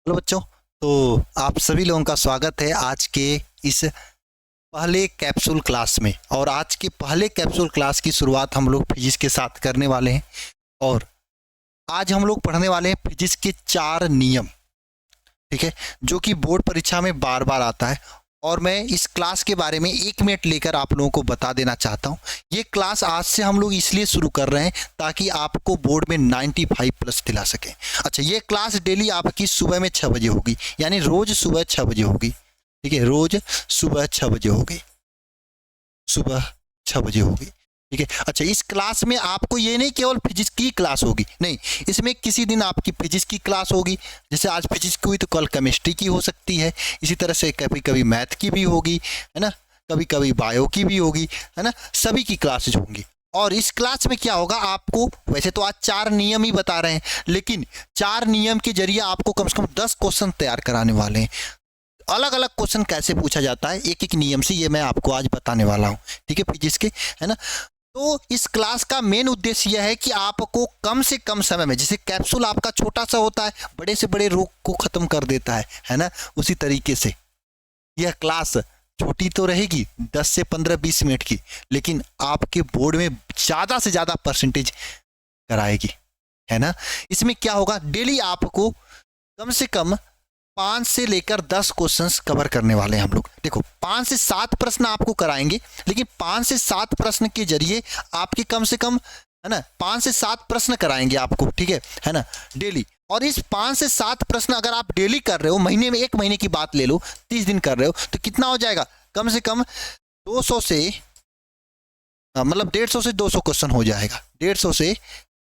Hello बच्चों। तो आप सभी लोगों का स्वागत है आज के इस पहले कैप्सूल क्लास में। और आज के पहले कैप्सूल क्लास की शुरुआत हम लोग फिजिक्स के साथ करने वाले हैं। और आज हम लोग पढ़ने वाले हैं फिजिक्स के 4 नियम, ठीक है, जो कि बोर्ड परीक्षा में बार बार आता है। और मैं इस क्लास के बारे में 1 मिनट लेकर आप लोगों को बता देना चाहता हूँ। ये क्लास आज से हम लोग इसलिए शुरू कर रहे हैं ताकि आपको बोर्ड में 95 प्लस दिला सकें। अच्छा, ये क्लास डेली आपकी सुबह में 6 बजे होगी, यानी रोज सुबह 6 बजे होगी, ठीक है, रोज सुबह 6 बजे होगी, सुबह 6 बजे होगी, ठीक है। अच्छा, इस क्लास में आपको ये नहीं केवल फिजिक्स की क्लास होगी, नहीं, इसमें किसी दिन आपकी फिजिक्स की क्लास होगी, जैसे आज फिजिक्स की हुई तो कल केमिस्ट्री की हो सकती है। इसी तरह से कभी कभी मैथ की भी होगी, है ना, कभी कभी बायो की भी होगी, है ना, सभी की क्लासेज होंगी। और इस क्लास में क्या होगा, आपको वैसे तो आज 4 नियम ही बता रहे हैं, लेकिन 4 नियम के जरिए आपको कम से कम 10 क्वेश्चन तैयार कराने वाले हैं। अलग अलग क्वेश्चन कैसे पूछा जाता है एक एक नियम से, ये मैं आपको आज बताने वाला हूँ, ठीक है, फिजिक्स के, है ना। तो इस क्लास का मेन उद्देश्य यह है कि आपको कम से कम समय में, जैसे कैप्सूल आपका छोटा सा होता है, बड़े से बड़े रोग को खत्म कर देता है ना, उसी तरीके से यह क्लास छोटी तो रहेगी 10 से 15-20 मिनट की, लेकिन आपके बोर्ड में ज़्यादा से ज़्यादा परसेंटेज कराएगी, है ना। इसमें क्या होगा, डेली आपको कम से कम 5 से लेकर 10 क्वेश्चंस कवर करने वाले हैं हम लोग। देखो, 5 से 7 प्रश्न आपको कराएंगे, लेकिन 5 से 7 प्रश्न के जरिए आपके कम से कम, है ना, 5 से 7 प्रश्न कराएंगे आपको, ठीक है ना, डेली। और इस 5 से 7 प्रश्न अगर आप डेली कर रहे हो, महीने में 1 महीने की बात ले लो, 30 दिन कर रहे हो, तो कितना हो जाएगा, कम से कम 200 से मतलब 150 से 200 क्वेश्चन हो जाएगा, 150 से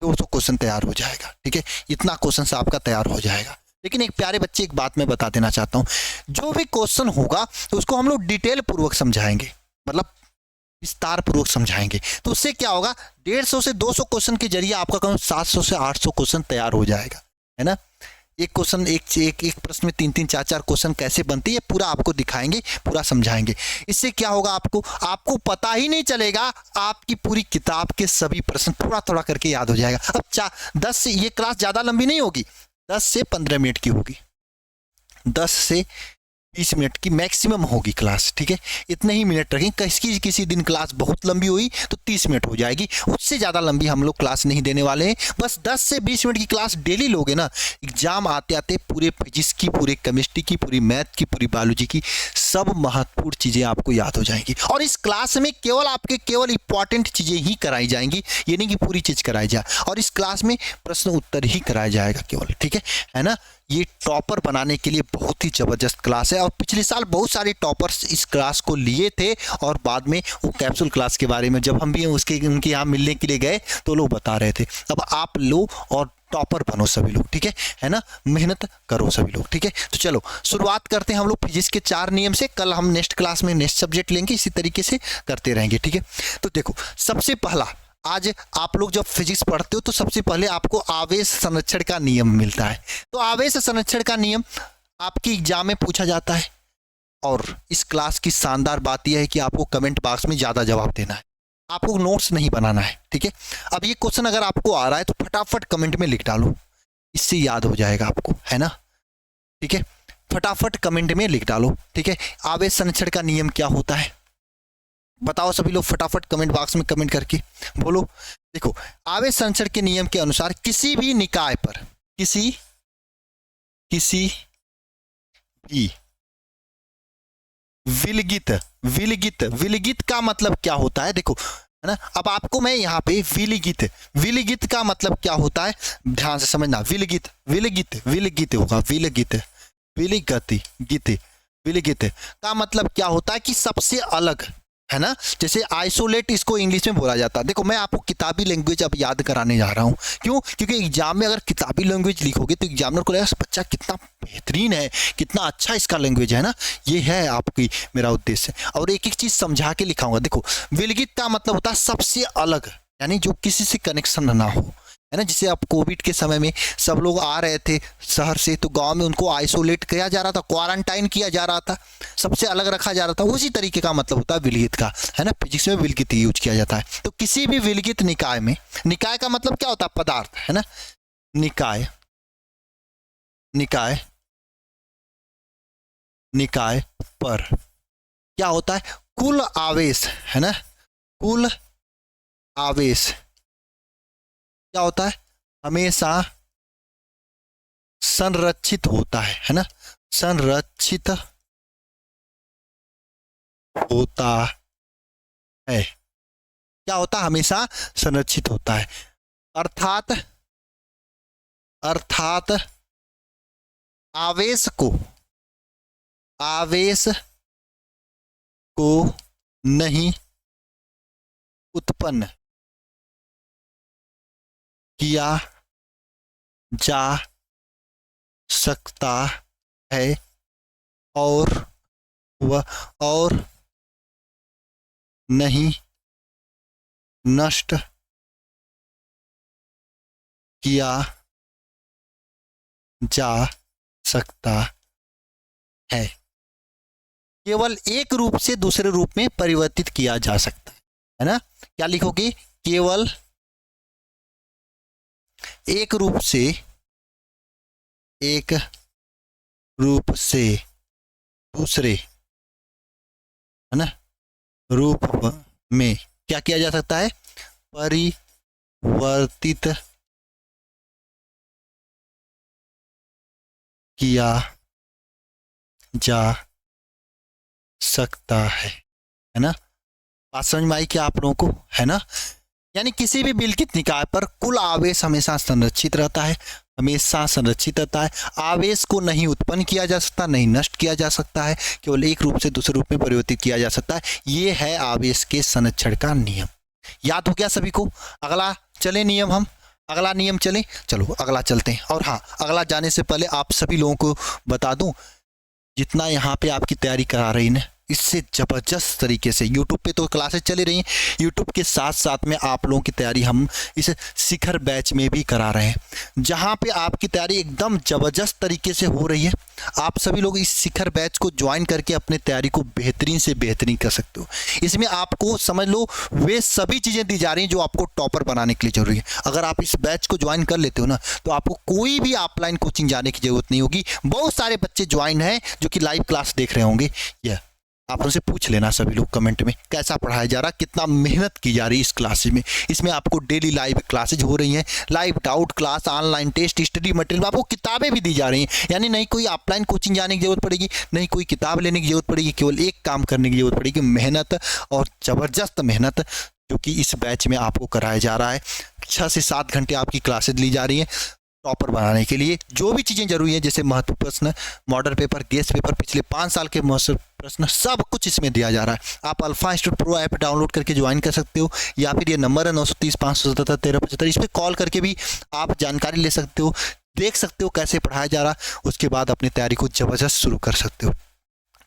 200 क्वेश्चन तैयार हो जाएगा, ठीक है, इतना क्वेश्चन आपका तैयार हो जाएगा। लेकिन एक प्यारे बच्चे, एक बात मैं बता देना चाहता हूँ, जो भी क्वेश्चन होगा तो उसको हम लोग डिटेल पूर्वक समझाएंगे, मतलब विस्तार पूर्वक समझाएंगे। तो उससे क्या होगा, 150 से 200 क्वेश्चन के जरिए आपका कम 700 से 800 क्वेश्चन तैयार हो जाएगा, है ना। एक क्वेश्चन, एक प्रश्न में 3-3 4-4 क्वेश्चन कैसे बनते हैं, पूरा आपको दिखाएंगे, पूरा समझाएंगे। इससे क्या होगा, आपको पता ही नहीं चलेगा, आपकी पूरी किताब के सभी प्रश्न थोड़ा थोड़ा करके याद हो जाएगा। अब 10 से, ये क्लास ज़्यादा लंबी नहीं होगी, 10 से 15 मिनट की होगी, 10 से 20 मिनट की मैक्सिमम होगी क्लास, ठीक है, इतने ही मिनट रखें। किसी दिन क्लास बहुत लंबी हुई तो 30 मिनट हो जाएगी, उससे ज़्यादा लंबी हम लोग क्लास नहीं देने वाले हैं। बस 10 से 20 मिनट की क्लास डेली लोगे ना, एग्जाम आते आते पूरे फिजिक्स की, पूरे केमिस्ट्री की, पूरी मैथ की, पूरी बायोलॉजी की सब महत्वपूर्ण चीज़ें आपको याद हो जाएंगी। और इस क्लास में केवल इंपॉर्टेंट चीज़ें ही कराई जाएंगी, ये नहीं कि पूरी चीज़ कराई जाए। और इस क्लास में प्रश्न उत्तर ही कराया जाएगा केवल, ठीक है ना। ये टॉपर बनाने के लिए बहुत ही ज़बरदस्त क्लास है, और पिछले साल बहुत सारे टॉपर्स इस क्लास को लिए थे, और बाद में वो कैप्सूल क्लास के बारे में जब हम भी उनके यहाँ मिलने के लिए गए तो लोग बता रहे थे। अब आप लो और टॉपर बनो सभी लोग, ठीक है ना, मेहनत करो सभी लोग, ठीक है। तो चलो शुरुआत करते हैं हम लोग फिजिक्स के 4 नियम से। कल हम नेक्स्ट क्लास में नेक्स्ट सब्जेक्ट लेंगे, इसी तरीके से करते रहेंगे, ठीक है। तो देखो, सबसे पहला, आज आप लोग जब फिजिक्स पढ़ते हो तो सबसे पहले आपको आवेश संरक्षण का नियम मिलता है। तो आवेश संरक्षण का नियम आपकी एग्जाम में पूछा जाता है, और इस क्लास की शानदार बात यह है कि आपको कमेंट बॉक्स में ज़्यादा जवाब देना है, आपको नोट्स नहीं बनाना है, ठीक है। अब ये क्वेश्चन अगर आपको आ रहा है तो फटाफट कमेंट में लिख डालो, इससे याद हो जाएगा आपको, है ना, ठीक है। फटाफट कमेंट में लिख डालो, ठीक है। आवेश संरक्षण का नियम क्या होता है बताओ सभी लोग, फटाफट कमेंट बॉक्स में कमेंट करके बोलो। देखो, आवेश संरक्षण के नियम के अनुसार किसी भी निकाय पर, किसी भी विलगित विलगित विलगित का मतलब क्या होता है, देखो, है ना। अब आपको मैं यहाँ पे विलगित का मतलब क्या होता है ध्यान से समझना। विलगित विलगित विलगित होगा, विलगित विलगति गीत विलगित का मतलब क्या होता है कि सबसे अलग, है ना। जैसे आइसोलेट इसको इंग्लिश में बोला जाता है। देखो, मैं आपको किताबी लैंग्वेज अब याद कराने जा रहा हूँ, क्यों, क्योंकि एग्जाम में अगर किताबी लैंग्वेज लिखोगे तो एग्जामिनर को लगेगा बच्चा कितना बेहतरीन है, कितना अच्छा इसका लैंग्वेज है ना। ये है आपकी, मेरा उद्देश्य, और एक एक चीज समझा के लिखाऊंगा। देखो, विलगित का मतलब होता है सबसे अलग, यानी जो किसी से कनेक्शन ना हो, है ना। जैसे अब कोविड के समय में सब लोग आ रहे थे शहर से, तो गांव में उनको आइसोलेट किया जा रहा था, क्वारंटाइन किया जा रहा था, सबसे अलग रखा जा रहा था। उसी तरीके का मतलब होता है विलगित का, है ना। फिजिक्स में विलगित यूज किया जाता है। तो किसी भी विलगित निकाय में, निकाय का मतलब क्या होता है, पदार्थ, है ना। निकाय निकाय निकाय पर क्या होता है, कुल आवेश है ना, कुल आवेश क्या होता है, हमेशा संरक्षित होता है ना, संरक्षित होता है, क्या होता है, हमेशा संरक्षित होता है। अर्थात अर्थात आवेश को नहीं उत्पन्न किया जा सकता है और नहीं नष्ट किया जा सकता है, केवल एक रूप से दूसरे रूप में परिवर्तित किया जा सकता है ना। क्या लिखोगे, केवल एक रूप से दूसरे है ना रूप में क्या किया जा सकता है, परिवर्तित किया जा सकता है ना। बात समझ में आई क्या आप लोगों को, है ना। यानी किसी भी विलकित निकाय पर कुल आवेश हमेशा संरक्षित रहता है, हमेशा संरक्षित रहता है, आवेश को नहीं उत्पन्न किया जा सकता, नहीं नष्ट किया जा सकता है, केवल एक रूप से दूसरे रूप में परिवर्तित किया जा सकता है। ये है आवेश के संरक्षण का नियम। याद हो गया सभी को। अगला चले नियम, हम अगला नियम चले, चलो अगला चलते हैं। और हाँ, अगला जाने से पहले आप सभी लोगों को बता दूं, जितना यहाँ पे आपकी तैयारी करा रही है इससे ज़बरदस्त तरीके से यूट्यूब पे तो क्लासेस चली रही हैं, यूट्यूब के साथ साथ में आप लोगों की तैयारी हम इस शिखर बैच में भी करा रहे हैं, जहाँ पे आपकी तैयारी एकदम ज़बरदस्त तरीके से हो रही है। आप सभी लोग इस शिखर बैच को ज्वाइन करके अपने तैयारी को बेहतरीन से बेहतरीन कर सकते हो। इसमें आपको समझ लो वे सभी चीज़ें दी जा रही हैं जो आपको टॉपर बनाने के लिए जरूरी है। अगर आप इस बैच को ज्वाइन कर लेते हो ना, तो आपको कोई भी ऑफलाइन कोचिंग जाने की जरूरत नहीं होगी। बहुत सारे बच्चे ज्वाइन हैं जो कि लाइव क्लास देख रहे होंगे, यह आप उनसे पूछ लेना सभी लोग कमेंट में, कैसा पढ़ाया जा रहा, कितना मेहनत की जा रही है इस क्लासेज में। इसमें आपको डेली लाइव क्लासेज हो रही हैं, live doubt class, online test, study material, आपको किताबें भी दी जा रही हैं। यानी नहीं कोई ऑफलाइन कोचिंग जाने की जरूरत पड़ेगी, नहीं कोई किताब लेने की जरूरत पड़ेगी, केवल एक काम करने की जरूरत पड़ेगी, मेहनत, और ज़बरदस्त मेहनत जो कि इस बैच में आपको कराया जा रहा है। 6 से 7 घंटे आपकी क्लासेज ली जा रही हैं टॉपर बनाने के लिए। जो भी चीज़ें जरूरी है, जैसे महत्व प्रश्न, मॉडल पेपर, गेस्ट पेपर, पिछले 5 साल के महत्व प्रश्न, सब कुछ इसमें दिया जा रहा है। आप alpha institute pro app download करके ज्वाइन कर सकते हो, या फिर ये नंबर है 930 577 1375, इस पर कॉल करके भी आप जानकारी ले सकते हो, देख सकते हो कैसे पढ़ाया जा रहा है, उसके बाद अपनी तैयारी को ज़बरदस्त शुरू कर सकते हो।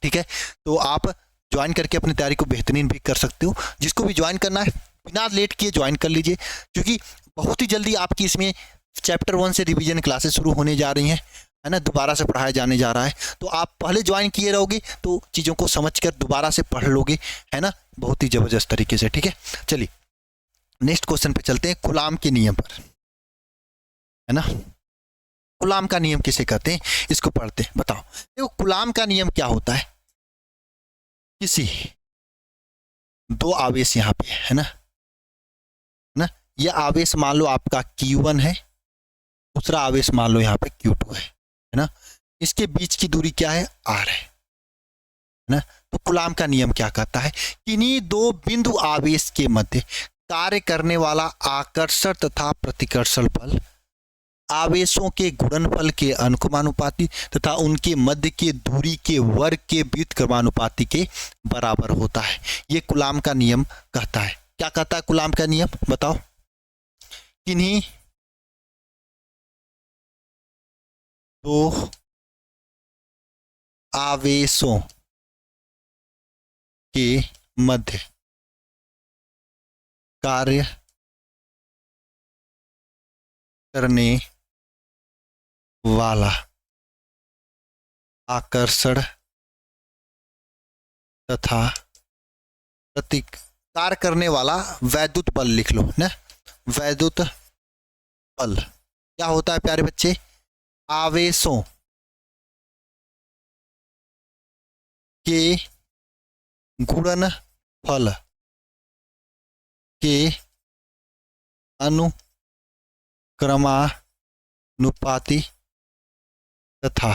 ठीक है, तो आप ज्वाइन करके अपनी तैयारी को बेहतरीन भी कर सकते हो। जिसको भी ज्वाइन करना है बिना लेट किए ज्वाइन कर लीजिए, क्योंकि बहुत ही जल्दी आपकी इसमें चैप्टर 1 से रिवीजन क्लासेस शुरू होने जा रही हैं, है ना, दोबारा से पढ़ाया जाने जा रहा है। तो आप पहले ज्वाइन किए रहोगे तो चीज़ों को समझकर दोबारा से पढ़ लोगे, है ना, बहुत ही ज़बरदस्त तरीके से। ठीक है, चलिए नेक्स्ट क्वेश्चन पे चलते हैं, गुलाम के नियम पर, है ना। गुलाम का नियम किसे कहते हैं, इसको पढ़ते हैं। बताओ, देखो गुलाम का नियम क्या होता है, किसी 2 आवेश यहाँ पे है ना, यह आवेश मान लो आपका Q1 है, दूसरा आवेश मान लो यहाँ पे Q2 है ना, इसके बीच की दूरी क्या है, R है ना। तो कूलाम का नियम क्या कहता है, किन्हीं 2 बिंदु आवेश के मध्य कार्य करने वाला आकर्षण तथा प्रतिकर्षण बल आवेशों के गुणनफल के अनुक्रमानुपाती तथा उनके मध्य के दूरी के वर्ग के व्युत्क्रमानुपाती के बराबर होता है। ये कूलाम का नियम कहता है। क्या कहता है कूलाम का नियम, बताओ। किन्हीं 2 आवेशों के मध्य कार्य करने वाला आकर्षण तथा कार्य करने वाला वैद्युत बल लिख लो ना, वैद्युत बल क्या होता है प्यारे बच्चे, आवेशों के गुणनफल के अनुक्रमानुपाती तथा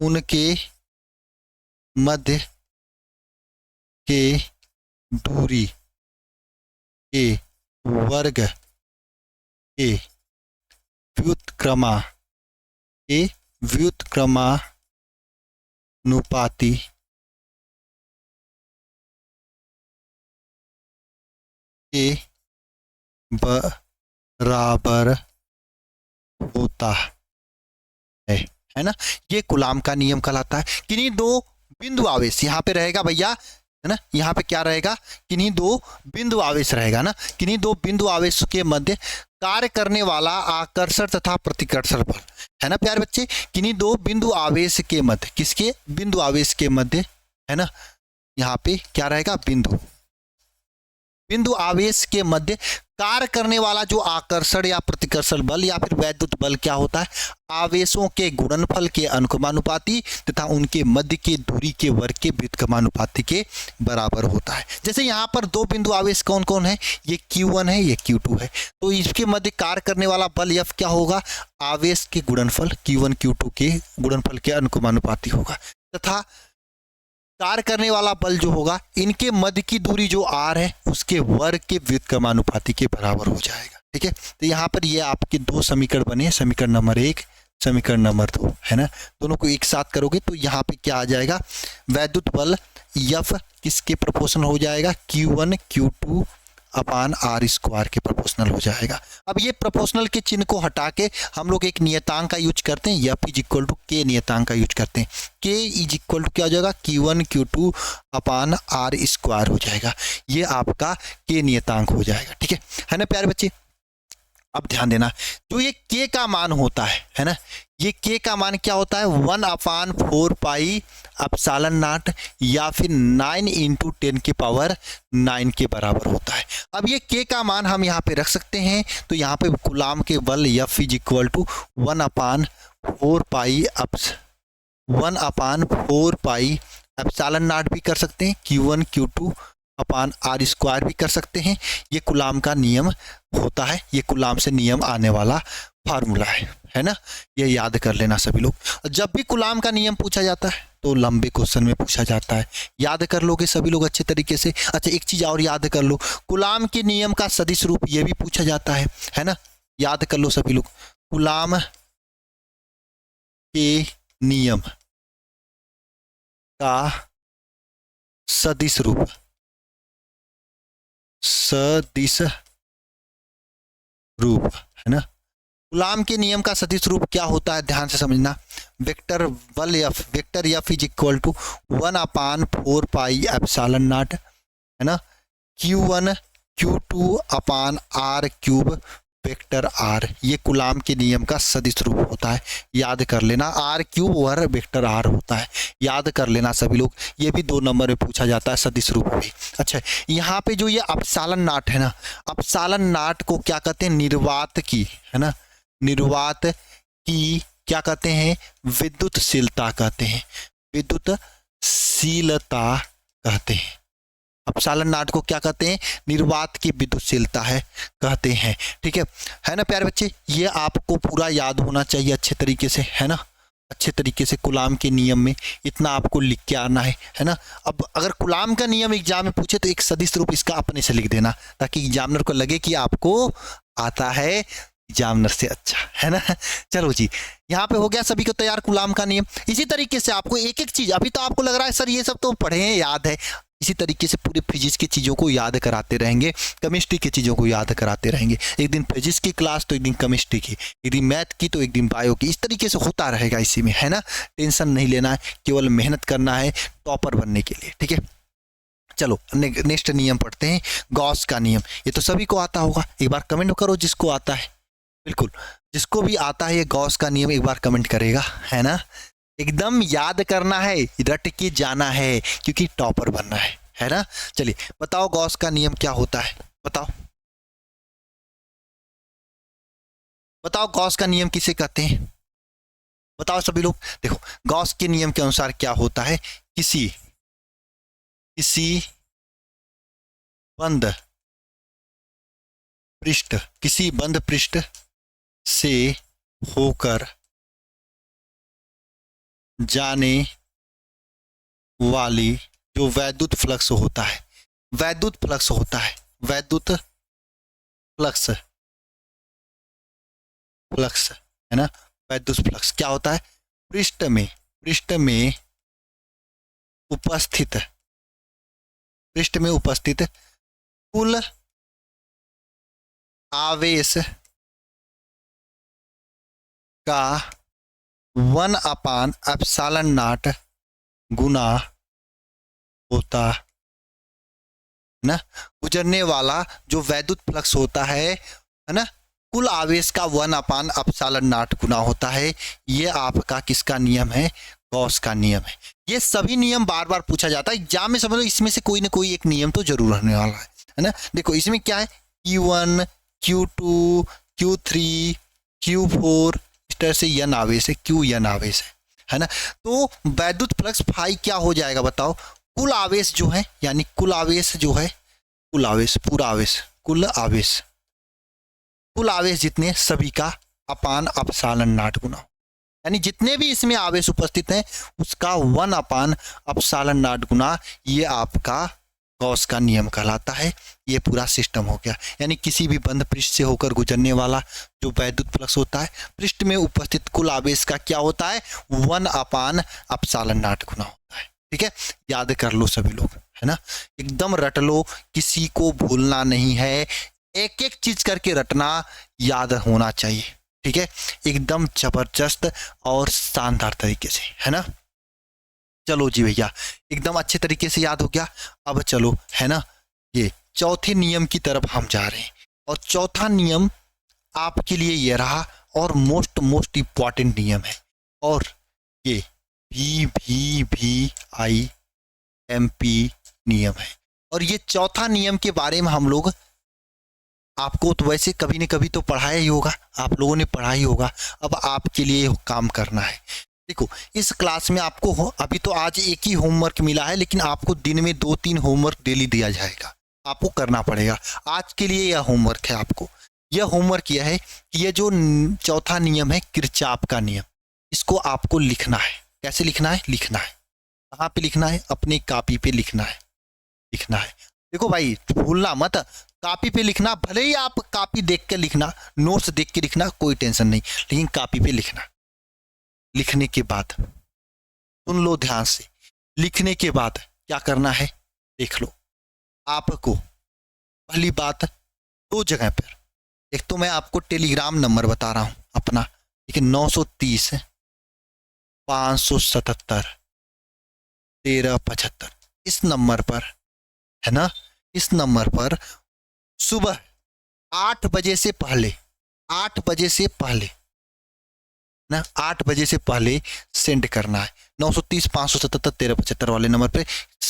उनके मध्य के दूरी के वर्ग के व्युत्क्रमानुपाती के बराबर होता है ना। ये कूलाम का नियम कहलाता है। किन्हीं दो बिंदु आवेश यहाँ पे रहेगा भैया, है ना, यहाँ पे क्या रहेगा, किन्हीं दो बिंदु आवेश रहेगा ना, किन्हीं दो बिंदु आवेश के मध्य कार्य करने वाला आकर्षण तथा प्रतिकर्षण बल, है ना प्यारे बच्चे। किन्हीं दो बिंदु आवेश के मध्य, किसके, बिंदु आवेश के मध्य, है ना, यहाँ पे क्या रहेगा, बिंदु आवेश के मध्य कार्य करने वाला जो आकर्षण या प्रतिकर्षण बल या फिर वैद्युत बल क्या होता है, आवेशों के गुणनफल के अनुक्रमानुपाती तथा उनके मध्य की दूरी के वर्ग के व्युत्क्रमानुपाती के बराबर होता है। जैसे यहाँ पर दो बिंदु आवेश कौन कौन है, ये Q1 है, ये Q2 है, तो इसके मध्य कार्य करने वाला बल F क्या होगा, आवेश के गुणनफल Q1 Q2 के गुणनफल के अनुक्रमानुपाती होगा, तथा कार्य करने वाला बल जो होगा इनके मध्य की दूरी जो r है उसके वर्ग के व्युत्क्रमानुपाती के बराबर हो जाएगा। ठीक है, तो यहाँ पर ये आपके दो समीकरण बने, समीकरण नंबर 1, समीकरण नंबर 2, है ना। दोनों को एक साथ करोगे तो यहाँ पे क्या आ जाएगा, वैद्युत बल F किसके प्रोपोर्शनल हो जाएगा, Q1 Q2 upon R square के प्रोपोर्शनल हो जाएगा। अब ये प्रोपोर्शनल के चिन्ह को हटा के हम लोग एक नियतांक का यूज करते हैं, F is equal to K नियतांक का यूज करते हैं। K इज इक्वल टू क्या हो जाएगा, Q1 Q2 upon R square हो जाएगा, ये आपका K नियतांक हो जाएगा। ठीक है ना प्यारे बच्चे। अब ध्यान देना, जो ये K का मान होता है ना, ये K का मान क्या होता है, 1/4 पाई एप्सिलॉन नॉट या फिर 9 × 10⁹ के बराबर होता है। अब ये K का मान हम यहाँ पे रख सकते हैं, तो यहाँ पे कूलाम के बल F is equal to 1/4 pi epsilon naught भी कर सकते हैं, Q1 Q2 upon R square भी कर सकते हैं। ये कूलाम का नियम होता है, ये कूलाम से नियम आने वाला फार्मूला है ना, ये याद कर लेना सभी लोग। जब भी कूलाम का नियम पूछा जाता है तो लंबे क्वेश्चन में पूछा जाता है, याद कर लोगे सभी लोग अच्छे तरीके से। अच्छा एक चीज और याद कर लो, कूलाम के नियम का सदिश रूप ये भी पूछा जाता है ना, याद कर लो सभी लोग। कूलाम के नियम का सदिश रूप है ना, कूलाम के नियम का सदिश रूप क्या होता है, ध्यान से समझना। वेक्टर बल vector F is equal to 1/4 pi epsilon naught, है ना, Q1 Q2 upon R cube vector R, ये कूलाम के नियम का सदिश रूप होता है, याद कर लेना। R क्यूब और वेक्टर R होता है, याद कर लेना सभी लोग। ये भी 2 नंबर में पूछा जाता है सदिश रूप भी। अच्छा यहाँ पे जो ये एप्सिलॉन नॉट है ना, एप्सिलॉन नॉट को क्या कहते हैं, निर्वात की, है ना, निर्वात की क्या कहते हैं, विद्युतशीलता कहते हैं, विद्युतशीलता कहते हैं। एप्सिलॉन नॉट को क्या कहते हैं, निर्वात की विद्युतशीलता है कहते हैं। ठीक है ना प्यारे बच्चे, ये आपको पूरा याद होना चाहिए अच्छे तरीके से, है ना, अच्छे तरीके से। कूलाम के नियम में इतना आपको लिख के आना है ना। अब अगर कूलाम का नियम एग्जाम में पूछे तो एक सदिश रूप इसका अपने से लिख देना, ताकि एग्जामिनर को लगे कि आपको आता है एग्जामिनर से अच्छा, है ना। चलो जी, यहाँ पे हो गया सभी को तैयार कूलाम का नियम। इसी तरीके से आपको एक एक चीज, अभी तो आपको लग रहा है सर ये सब तो पढ़े हैं, याद है, इसी तरीके से पूरे फिजिक्स की चीज़ों को याद कराते रहेंगे, केमिस्ट्री की चीज़ों को याद कराते रहेंगे। एक दिन फिजिक्स की क्लास तो एक दिन केमिस्ट्री की, एक दिन मैथ की तो एक दिन बायो की, इस तरीके से होता रहेगा इसी में, है ना। टेंशन नहीं लेना है, केवल मेहनत करना है टॉपर बनने के लिए। ठीक है, चलो नेक्स्ट नियम पढ़ते हैं, गॉस का नियम। ये तो सभी को आता होगा, एक बार कमेंट करो जिसको आता है, बिल्कुल जिसको भी आता है ये गॉस का नियम एक बार कमेंट करेगा, है ना। एकदम याद करना है, रट के जाना है, क्योंकि टॉपर बनना है ना। चलिए बताओ गॉस का नियम क्या होता है, बताओ बताओ गॉस का नियम किसे कहते हैं। बताओ सभी लोग। देखो गॉस के नियम के अनुसार क्या होता है, किसी बंद पृष्ठ, किसी बंद पृष्ठ से होकर जाने वाली जो वैद्युत फ्लक्स होता है, वैद्युत फ्लक्स होता है, वैद्युत फ्लक्स, फ्लक्स है ना, वैद्युत फ्लक्स क्या होता है, पृष्ठ में उपस्थित, पृष्ठ में उपस्थित कुल आवेश का 1/ε0 गुना होता है ना, गुजरने वाला जो वैद्युत फ्लक्स होता है ना, कुल आवेश का 1/ε0 गुना होता है। ये आपका किसका नियम है, गॉस का नियम है। ये सभी नियम बार बार पूछा जाता है एग्जाम में, समझ लो इसमें से कोई ना कोई एक नियम तो जरूर रहने वाला है ना। देखो इसमें क्या है, Q1 Q2 Q3 Q4 इस तरह से यन आवेश है, Qn आवेश है ना। तो वैद्युत फ्लक्स फाई क्या हो जाएगा बताओ, कुल आवेश जो है, यानी कुल आवेश जो है, कुल आवेश, पूरा आवेश, कुल आवेश, कुल आवेश जितने सभी का अपान अपसालन नाट गुना, यानी जितने भी इसमें आवेश उपस्थित हैं उसका 1/ε0 गुना, ये आपका गॉस का नियम कहलाता है। ये पूरा सिस्टम हो गया, यानी किसी भी बंद पृष्ठ से होकर गुजरने वाला जो वैद्युत फ्लक्स होता है, पृष्ठ में उपस्थित कुल आवेश का क्या होता है, 1/ε0 गुना होता है। ठीक है, याद कर लो सभी लोग, है ना, एकदम रट लो, किसी को भूलना नहीं है, एक एक चीज करके रटना, याद होना चाहिए। ठीक है, एकदम जबरदस्त और शानदार तरीके से, है ना। चलो जी भैया, एकदम अच्छे तरीके से याद हो गया। अब चलो, है ना, ये चौथे नियम की तरफ हम जा रहे हैं, और चौथा नियम आपके लिए ये रहा और मोस्ट इंपॉर्टेंट नियम है, और ये VVIMP नियम है। और ये चौथा नियम के बारे में हम लोग, आपको तो वैसे कभी न कभी तो पढ़ाया ही होगा, आप लोगों ने पढ़ा ही होगा, अब आपके लिए काम करना है। देखो इस क्लास में आपको अभी तो आज एक ही होमवर्क मिला है, लेकिन आपको दिन में 2-3 होमवर्क डेली दिया जाएगा, आपको करना पड़ेगा। आज के लिए यह होमवर्क है, आपको यह होमवर्क यह है कि यह जो चौथा नियम है किरचॉफ का नियम, इसको आपको लिखना है। कैसे लिखना है, लिखना है कहाँ पे लिखना है, अपने कॉपी पे लिखना है, लिखना है। देखो भाई भूलना मत, कॉपी पे लिखना, भले ही आप कॉपी देख के लिखना, नोट्स देख के लिखना, कोई टेंशन नहीं, लेकिन कॉपी पे लिखना। लिखने के बाद सुन लो ध्यान से, लिखने के बाद क्या करना है देख लो। आपको पहली बात 2 जगह पर, एक तो मैं आपको टेलीग्राम नंबर बता रहा हूं अपना, ठीक है, 930 577 1375, इस नंबर पर, है ना, इस नंबर पर सुबह 8 बजे से पहले, 8 बजे से पहले ना, 8 बजे से पहले सेंड करना है। 930 577 1375 वाले नंबर पे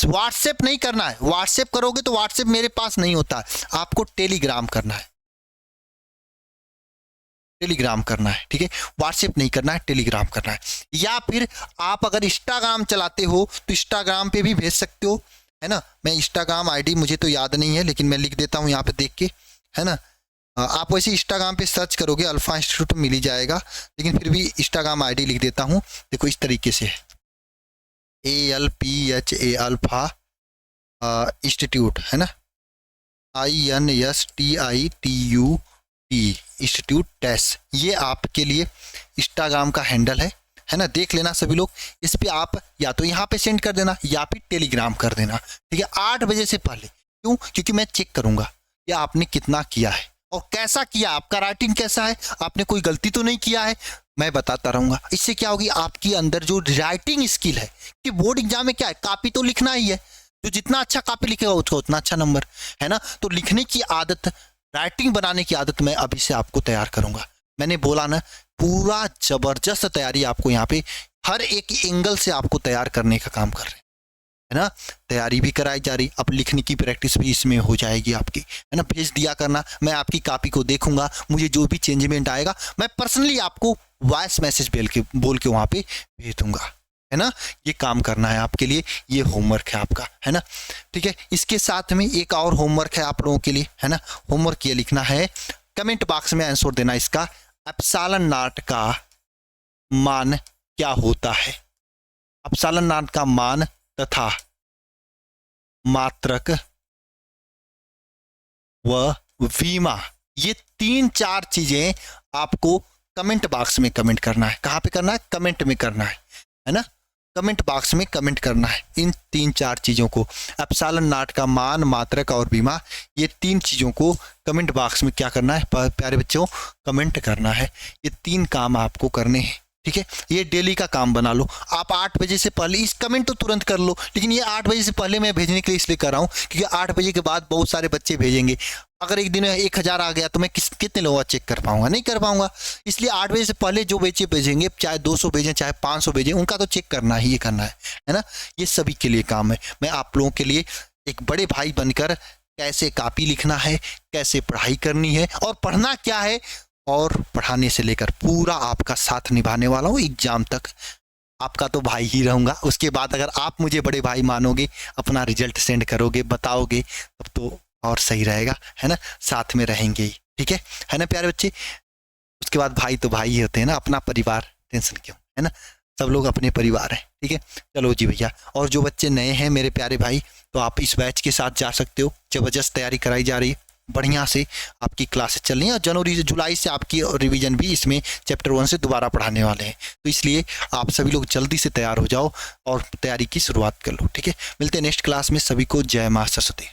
व्हाट्सएप नहीं करना है, व्हाट्सएप करोगे तो व्हाट्सएप मेरे पास नहीं होता है, आपको टेलीग्राम करना है, टेलीग्राम करना है। ठीक है, व्हाट्सएप नहीं करना है, टेलीग्राम करना है। या फिर आप अगर इंस्टाग्राम चलाते हो तो इंस्टाग्राम पे भी भेज सकते हो, है ना। मैं इंस्टाग्राम आईडी मुझे तो याद नहीं है, लेकिन मैं लिख देता हूँ यहाँ पे देख के, है ना। आप वैसे इंस्टाग्राम पे सर्च करोगे अल्फा इंस्टीट्यूट मिल ही जाएगा, लेकिन फिर भी इंस्टाग्राम आईडी लिख देता हूँ। देखो इस तरीके से है, ALPHA अल्फा इंस्टीट्यूट, है ना, INSTITUT इंस्टीट्यूट डैश, ये आपके लिए इंस्टाग्राम का हैंडल है ना। देख लेना सभी लोग, इस पे आप या तो यहाँ पे सेंड कर देना या फिर टेलीग्राम कर देना। ठीक है, 8 बजे से पहले, क्यों, क्योंकि मैं चेक करूंगा कि आपने कितना किया है और कैसा किया, आपका राइटिंग कैसा है, आपने कोई गलती तो नहीं किया है, मैं बताता रहूंगा। इससे क्या होगी, आपकी अंदर जो राइटिंग स्किल है, कि बोर्ड एग्जाम में क्या है, कॉपी तो लिखना ही है, तो जितना अच्छा कॉपी लिखेगा उसका उतना अच्छा नंबर, है ना। तो लिखने की आदत, राइटिंग बनाने की आदत मैं अभी से आपको तैयार करूंगा। मैंने बोला ना, पूरा जबरदस्त तैयारी आपको यहाँ पे हर एक एंगल से आपको तैयार करने का काम कर रहे हैं, है ना। तैयारी भी कराई जा रही, अब लिखने की प्रैक्टिस भी इसमें हो जाएगी आपकी, है ना। भेज दिया करना, मैं आपकी कॉपी को देखूंगा, मुझे जो भी चेंजमेंट आएगा मैं पर्सनली आपको वॉइस मैसेज बोल के वहाँ पे भेज दूंगा, है ना। ये काम करना है आपके लिए, ये होमवर्क है आपका, है ना। ठीक है, इसके साथ में एक और होमवर्क है आप लोगों के लिए, है ना। होमवर्क ये लिखना है, कमेंट बॉक्स में आंसर देना इसका, एप्सिलॉन नॉट का मान क्या होता है। एप्सिलॉन नॉट का मान तथा मात्रक व विमा, ये 3-4 चीजें आपको कमेंट बॉक्स में कमेंट करना है। कहाँ पे करना है? कमेंट में करना है ना। कमेंट बॉक्स में कमेंट करना है इन 3-4 चीज़ों को, एप्सिलॉन नॉट का मान, मात्रक और बीमा, ये 3 चीज़ों को कमेंट बॉक्स में क्या करना है प्यारे बच्चों? कमेंट करना है। ये 3 काम आपको करने हैं, ठीक है। ये डेली का काम बना लो आप। 8 बजे से पहले इस कमेंट तो तुरंत कर लो, लेकिन ये 8 बजे से पहले मैं भेजने के लिए इसलिए कर रहा हूँ क्योंकि 8 बजे के बाद बहुत सारे बच्चे भेजेंगे। अगर एक दिन 1000 आ गया तो मैं कितने लोगों का चेक कर पाऊंगा? नहीं कर पाऊंगा। इसलिए 8 बजे से पहले जो बच्चे भेजेंगे, चाहे 200 भेजें चाहे 500 भेजें, उनका तो चेक करना ही ये करना है ना। ये सभी के लिए काम है। मैं आप लोगों के लिए एक बड़े भाई बनकर कैसे कॉपी लिखना है, कैसे पढ़ाई करनी है और पढ़ना क्या है, और पढ़ाने से लेकर पूरा आपका साथ निभाने वाला हूँ एग्जाम तक। आपका तो भाई ही रहूँगा। उसके बाद अगर आप मुझे बड़े भाई मानोगे, अपना रिजल्ट सेंड करोगे, बताओगे, तब तो और सही रहेगा, है ना। साथ में रहेंगे ही, ठीक है ना प्यारे बच्चे। उसके बाद भाई तो भाई ही होते हैं ना, अपना परिवार, टेंशन क्यों, है ना। सब लोग अपने परिवार हैं, ठीक है। चलो जी भैया, और जो बच्चे नए हैं मेरे प्यारे भाई, तो आप इस बैच के साथ जा सकते हो। जबरदस्त तैयारी कराई जा रही है, बढ़िया से आपकी क्लासेस चल रही हैं और जनवरी से जुलाई से आपकी रिवीजन भी इसमें चैप्टर 1 से दोबारा पढ़ाने वाले हैं। तो इसलिए आप सभी लोग जल्दी से तैयार हो जाओ और तैयारी की शुरुआत कर लो, ठीक है। मिलते हैं नेक्स्ट क्लास में। सभी को जय मां सरस्वती।